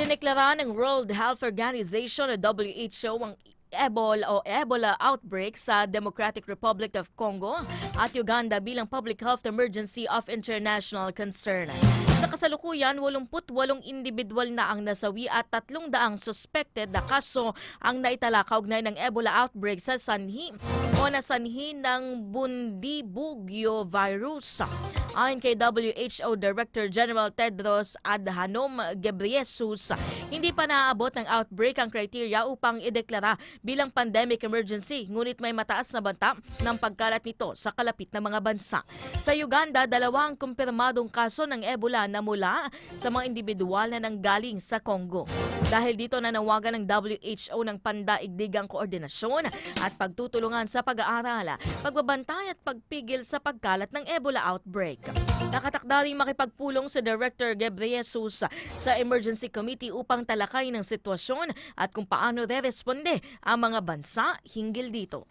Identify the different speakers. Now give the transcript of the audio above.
Speaker 1: Idineklara ng World Health Organization o WHO ang Ebola outbreak sa Democratic Republic of Congo at Uganda bilang public health emergency of international concern. Sa kasalukuyan, 88 individual na ang nasawi at 300 suspected na kaso ang naitala kaugnay ng Ebola outbreak sa sanhi o nasanhi ng Bundibugyo virus. Ayon kay WHO Director General Tedros Adhanom Ghebreyesus, hindi pa naaabot ng outbreak ang kriteria upang ideklara bilang pandemic emergency, ngunit may mataas na banta ng pagkalat nito sa kalapit na mga bansa. Sa Uganda, 2 kumpirmadong kaso ng Ebola na mula sa mga individual na nanggaling sa Congo. Dahil dito nanawagan ng WHO ng pandaigdigang koordinasyon at pagtutulungan sa pag-aaral, pagbabantay at pagpigil sa pagkalat ng Ebola outbreak. Nakatakda ring makipagpulong si Director Ghebreyesus sa Emergency Committee upang talakay ng sitwasyon at kung paano re-responde ang mga bansa hinggil dito.